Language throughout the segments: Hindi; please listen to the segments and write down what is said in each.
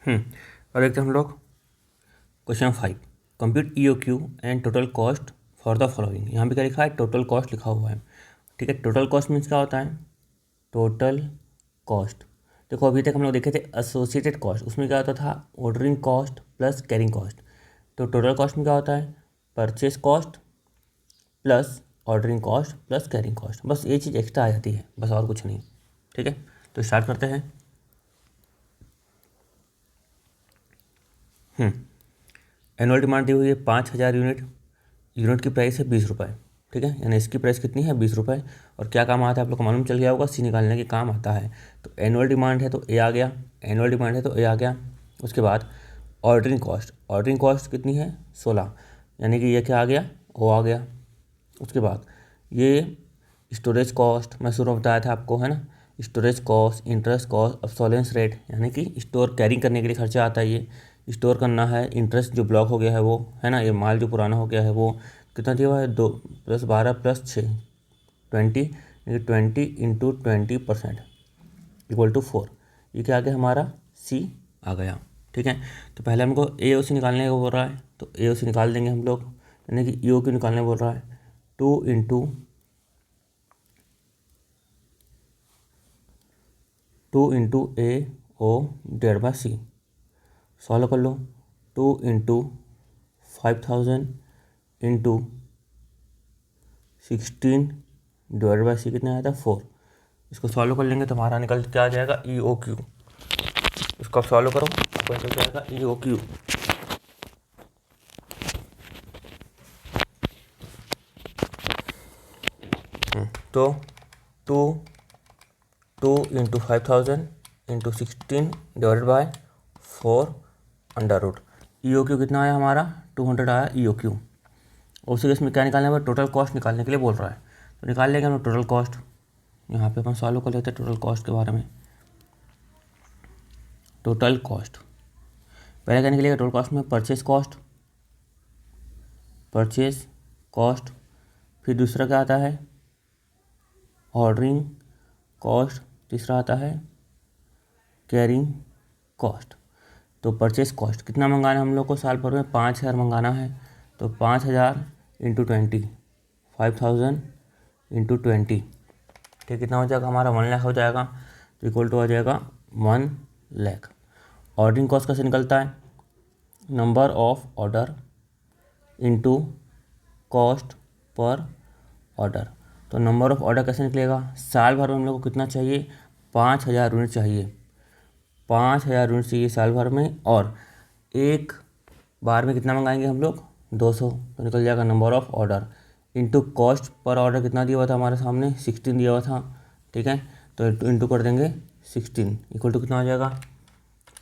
और देखते हैं हम लोग question 5, compute EOQ and total cost for the following. यहाँ पे क्या लिखा है, टोटल कॉस्ट लिखा हुआ है। ठीक है, टोटल कॉस्ट मीन्स क्या होता है, टोटल कॉस्ट। देखो अभी तक हम लोग देखे थे एसोसिएटेड कॉस्ट, उसमें क्या होता था, ordering cost plus carrying cost. तो टोटल कॉस्ट में क्या होता है, purchase cost plus ordering cost plus carrying cost. बस ये चीज़ एक्स्ट्रा आ जाती है, बस और कुछ नहीं। ठीक है, तो स्टार्ट करते हैं। एनुअल डिमांड दी हुई है 5000 यूनिट। यूनिट की प्राइस है 20 रुपये। ठीक है, यानी इसकी प्राइस कितनी है, 20 रुपये। और क्या काम आता है आप लोग को मालूम चल गया होगा, सी निकालने के काम आता है। तो एनुअल डिमांड है तो ए आ गया, एनुअल डिमांड है तो ए आ गया। उसके बाद ऑर्डरिंग कॉस्ट, ऑर्डरिंग कॉस्ट कितनी है 16, यानी कि ये क्या आ गया, ओ आ गया। उसके बाद ये स्टोरेज कॉस्ट मैं शुरू में बताया था आपको, है ना, storage cost, interest cost, obsolescence rate, यानी कि स्टोर कैरिंग करने के लिए खर्चा आता है, ये स्टोर करना है। इंटरेस्ट जो ब्लॉक हो गया है वो, है ना, ये माल जो पुराना हो गया है वो कितना दिया हुआ है, 2 + 12 + 6 20, 20 × 20% = 4। ये क्या आ गया हमारा, सी आ गया। ठीक है, तो पहले हमको AOC निकालने को बोल रहा है, तो AOC निकाल देंगे हम लोग, यानी कि EOQ निकालने बोल रहा है। 2 × AO/C सॉल्व कर लो। 2 × 5000 × 16/C कितना आया था, 4। इसको सॉल्व कर लेंगे तो हमारा निकल क्या आ जाएगा, EOQ। इसको आप सॉल्व करो, आपको निकल जाएगा EOQ। तो 2 × 5000 × 16/4 √ EOQ कितना आया हमारा, 200 आया EOQ। उसी केस में क्या निकालने है, टोटल कॉस्ट निकालने के लिए बोल रहा है, तो निकाल लेंगे हम टोटल कॉस्ट। यहाँ पे अपन सॉल्व कर लेते हैं टोटल कॉस्ट के बारे में। टोटल कॉस्ट पहले क्या निकलेगा, टोटल कॉस्ट में परचेस कॉस्ट, फिर दूसरा क्या आता है, ऑर्डरिंग कॉस्ट, तीसरा आता है कैरिंग कॉस्ट। तो परचेस कॉस्ट कितना मंगाना है हम लोग को, साल भर में 5000 मंगाना है, तो 5000 × 20, 5000 × 20, ठीक, कितना हो जाएगा हमारा, 1 लाख हो जाएगा। तो इक्वल टू आ जाएगा 1 लाख। ऑर्डरिंग कॉस्ट कैसे निकलता है, number of order into cost per order. तो नंबर ऑफ ऑर्डर कैसे निकलेगा, साल भर में हम लोग को कितना चाहिए, 5000 यूनिट चाहिए, 5000 यूनिट चाहिए साल भर में। और एक बार में कितना मंगाएंगे हम लोग, 200। तो निकल जाएगा number of order into cost per order कितना दिया हुआ था हमारे सामने, 16 दिया हुआ था। ठीक है, तो इंटू कर देंगे 16, इक्वल टू कितना आ जाएगा,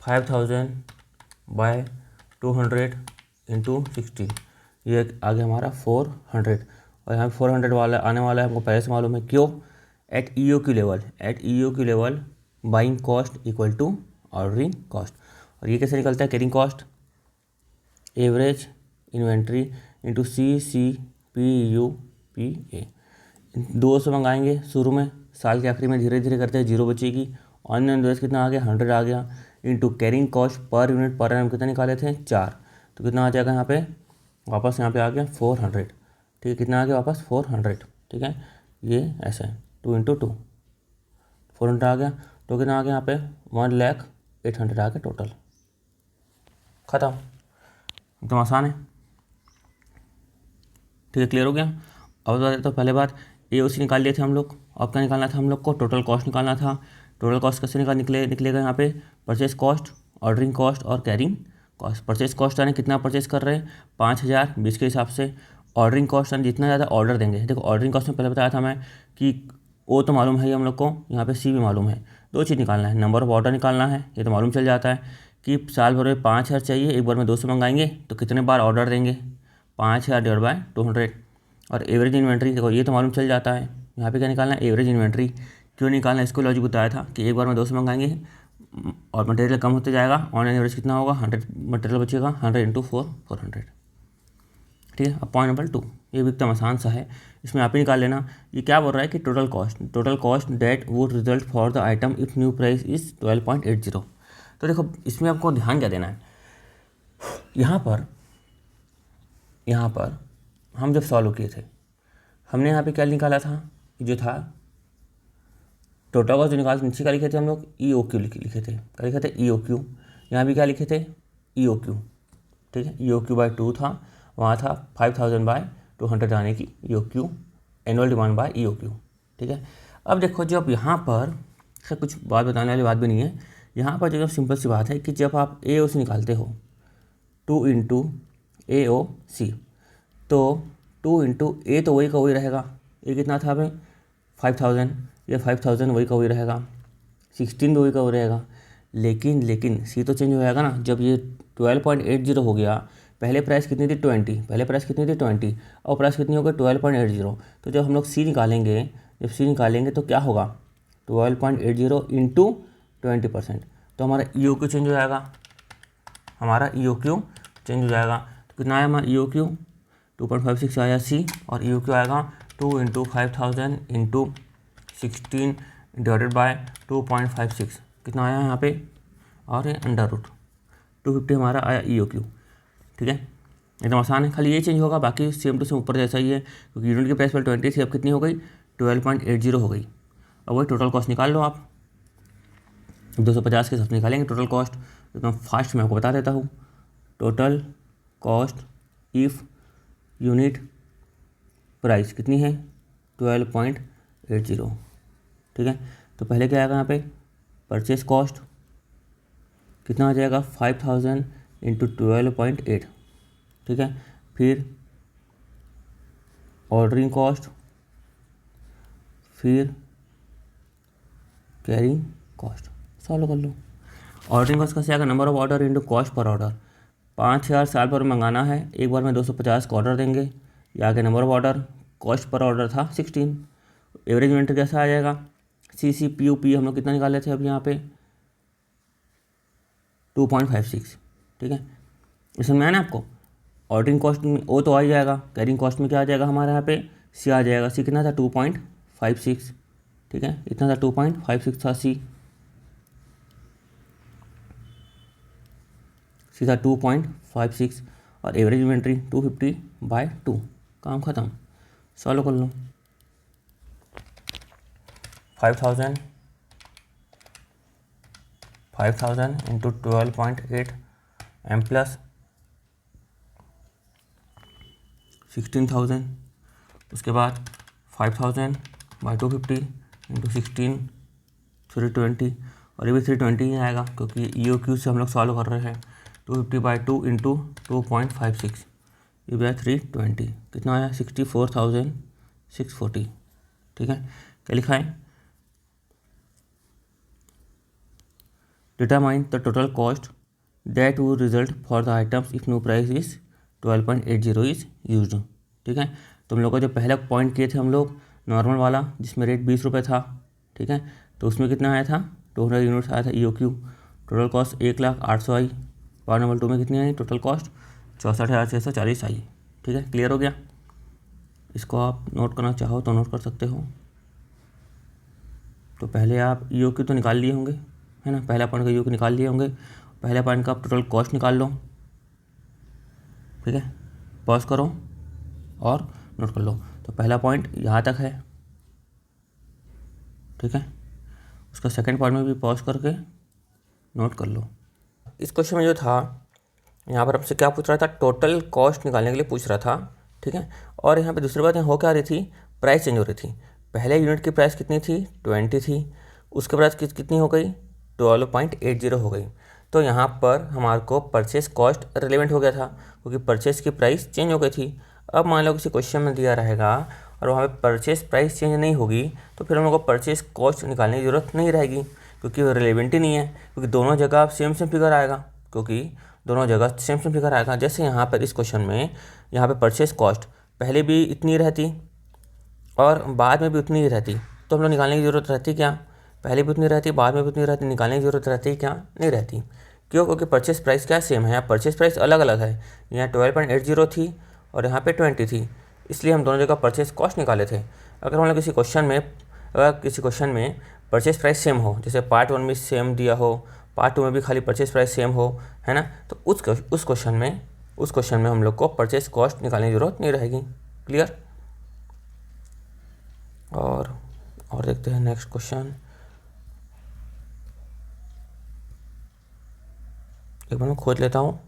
5000/200 × 16, ये आ गया हमारा 400। और यहाँ 400 वाला आने वाला है, हमको पहले से मालूम है, क्यों, at EOQ level buying cost equal to ordering cost. और ये कैसे निकलता है, carrying cost, average inventory into CCPUPA। 200 मंगाएंगे शुरू में, साल के आखिरी में धीरे धीरे करते हैं 0 बचेगी। ऑनलाइन इन्वेस्ट कितना आ गया, 100 आ गया, into carrying cost per unit per annum कितना निकाले थे, 4। तो कितना आ जाएगा यहाँ पे, वापस यहाँ पे आ गया 400। ठीक है, कितना आ गया वापस 400। ठीक है, ये ऐसा है, 2 × 2 400 आ गया। तो कितना आ गया यहाँ पे, 1,08,000 आ गया टोटल, ख़त्म। एकदम आसान है। ठीक है, क्लियर हो गया। अब बता देता हूँ, पहले बात AOC निकाल लिए थे हम लोग। अब क्या निकालना था हम लोग को, टोटल कॉस्ट निकालना था। टोटल कॉस्ट कैसे निकलेगा यहाँ पे, परचेस कॉस्ट, ऑर्डरिंग कॉस्ट और कैरिंग कॉस्ट। परचेस कॉस्ट यानी कितना परचेस कर रहे हैं, 5000, 20 के हिसाब से। ऑर्डरिंग कॉस्ट यानी जितना ज़्यादा ऑर्डर देंगे। देखो ऑर्डरिंग कॉस्ट में पहले बताया था मैं कि ओ तो मालूम है ही हम लोग को, यहाँ पे सी भी मालूम है। 2 चीज़ निकालना है, नंबर ऑफ ऑर्डर निकालना है, ये तो मालूम चल जाता है कि साल भर में 5000 चाहिए, एक बार में 200 मंगाएंगे तो कितने बार ऑर्डर देंगे, 5000/200। और एवरेज इन्वेंट्री देखो ये तो मालूम चल जाता है। यहाँ पे क्या निकालना है, एवरेज इन्वेंट्री। क्यों निकालना है, इसको लॉजिक बताया था कि एक बार में 200 मंगाएंगे और मटेरियल कम होते जाएगा, ऑनलाइन एवरेज कितना होगा, 100 मटेरियल बचेगा, 100 × 4 400। ठीक है, अब पॉइंट नंबर 2, ये भी एकदम आसान सा है, इसमें आप ही निकाल लेना। ये क्या बोल रहा है कि total cost that would result for the item if new price is 12.80। तो देखो इसमें आपको ध्यान क्या देना है, यहाँ पर हम जब सॉल्व किए थे हमने यहाँ पे क्या निकाला था, जो था टोटल कॉस्ट जो निकाल नीचे क्या लिखे थे हम लोग, EOQ लिखे थे, क्या लिखे थे EOQ। यहाँ भी क्या लिखे थे EOQ, ठीक है, EOQ/2 था, वहाँ था 5000/200 आने की EOQ, annual demand by EOQ, ठीक है। अब देखो जब यहाँ पर सर कुछ बात बताने वाली बात भी नहीं है, यहाँ पर जो सिंपल सी बात है कि जब आप AOC निकालते हो 2 × AOC, तो 2 × A तो वही का वही रहेगा, A कितना था भाई 5000, ये 5000 वही का वही रहेगा, 16 भी वही का वही रहेगा, लेकिन C तो चेंज हो जाएगा ना। जब ये 12.80 हो गया, पहले प्राइस कितनी थी 20, पहले प्राइस कितनी थी 20 और प्राइस कितनी होगी 12.80, तो जब हम लोग C निकालेंगे, जब C निकालेंगे तो क्या होगा 12.80 × 20%, तो हमारा EOQ चेंज हो जाएगा, हमारा EOQ चेंज हो जाएगा। तो कितना आया हमारा EOQ 2.56 आया C, और EOQ आएगा 2 × 5000 × 16 डिवाइडेड बाय 2.56, कितना आया यहाँ पे, और ये √250 हमारा आया EOQ, ठीक है। एकदम आसान है, खाली ये चेंज होगा, बाकी सेम टू सेम ऊपर जैसा ही है, क्योंकि यूनिट की प्राइस पर 20 थी, अब कितनी हो गई 12.80 हो गई। अब वही टोटल कॉस्ट निकाल लो आप, 250 के हिसाब से निकालेंगे टोटल कॉस्ट। एकदम फास्ट मैं आपको बता देता हूँ, total cost if unit price कितनी है 12.80, ठीक है। तो पहले क्या आएगा यहाँ पे परचेस कॉस्ट कितना आ जाएगा 5000 × 12.8, ठीक है। फिर ऑर्डरिंग कॉस्ट, फिर कैरिंग कॉस्ट, सॉल्व कर लो। ऑर्डरिंग कॉस्ट कैसे आएगा, number of order into cost per order. 5000 साल पर मंगाना है, एक बार में 250 का ऑर्डर देंगे, या आगे number of order, cost per order था 16। एवरेज इन्वेंटरी कैसा आ जाएगा, CCPUP हम लोग कितना निकाले थे अब यहाँ पे 2.56, ठीक है। इसमें आया ना आपको, ऑर्डरिंग कॉस्ट में O तो आ ही जाएगा, कैरिंग कॉस्ट में क्या आ जाएगा हमारे यहाँ पे C आ जाएगा। C कितना था 2.56, ठीक है, इतना था 2.56 था C था 2.56, और एवरेज इन्वेंट्री 250/2, काम ख़त्म, सॉल्व कर लो। 5000 × 12.8 M प्लस 16,000, उसके बाद 5000/250 × 16 320, और ये भी 320 ही आएगा क्योंकि EOQ से हम लोग सॉल्व कर रहे हैं। 250/2 × 2.56, ये भी आया 320, कितना आया 64,640, ठीक है। क्या लिखा है, determine the total cost that would result for the items if no price is 12.80 is used, ठीक है। तो हम लोग को जो पहला पॉइंट किए थे हम लोग नॉर्मल वाला जिसमें रेट 20 रुपये था, ठीक है, तो उसमें कितना आया था 200 यूनिट्स आया था EOQ, टोटल कॉस्ट 1,08,000 आई। पावर नंबर 2 में कितनी आई टोटल कॉस्ट 64,640 आई, ठीक है। क्लियर हो गया, इसको आप नोट करना चाहो तो नोट कर सकते हो। तो पहले आप EOQ तो निकाल लिए होंगे, है ना, पहला पॉइंट का EOQ निकाल लिए होंगे, पहले पॉइंट का आप टोटल कॉस्ट निकाल लो, ठीक है। पॉज करो और नोट कर लो। तो पहला पॉइंट यहाँ तक है, ठीक है, उसका सेकंड पॉइंट में भी पॉज करके नोट कर लो। इस क्वेश्चन में जो था यहाँ पर आपसे क्या पूछ रहा था, टोटल कॉस्ट निकालने के लिए पूछ रहा था, ठीक है। और यहाँ पे दूसरी बात हो क्या रही थी, प्राइस चेंज हो रही थी। पहले यूनिट की प्राइस कितनी थी 20 थी, उसके बाद कितनी हो गई 12.80 हो गई। तो यहाँ पर हमारे को परचेस कॉस्ट रिलेवेंट हो गया था क्योंकि परचेस की प्राइस चेंज हो गई थी। अब मान लो किसी क्वेश्चन में दिया रहेगा और वहाँ पे परचेस प्राइस चेंज नहीं होगी तो फिर हम लोग को परचेस कॉस्ट निकालने की ज़रूरत नहीं रहेगी क्योंकि वो रिलेवेंट ही नहीं है, क्योंकि दोनों जगह सेम फिगर आएगा, क्योंकि दोनों जगह सेम फिगर आएगा। जैसे यहाँ पर इस क्वेश्चन में यहाँ पे परचेस कॉस्ट पहले भी इतनी रहती और बाद में भी उतनी ही रहती, तो हम लोग निकालने की ज़रूरत रहती क्या, पहले भी उतनी रहती बाद में भी उतनी रहती, निकालने की ज़रूरत रहती क्या, नहीं रहती। क्यों, क्योंकि परचेस प्राइस क्या सेम है, यहाँ परचेस प्राइस अलग अलग है, यहाँ 12.80 थी और यहाँ पे 20 थी, इसलिए हम दोनों जगह परचेस कॉस्ट निकाले थे। अगर हम लोग किसी क्वेश्चन में परचेस प्राइस सेम हो, जैसे पार्ट 1 में सेम दिया हो, पार्ट 2 में भी खाली परचेस प्राइस सेम हो, है ना, तो उस क्वेश्चन में हम लोग को परचेस कॉस्ट निकालने की ज़रूरत नहीं रहेगी। क्लियर। और देखते हैं नेक्स्ट क्वेश्चन। एक बार मैं खोज लेता हूँ।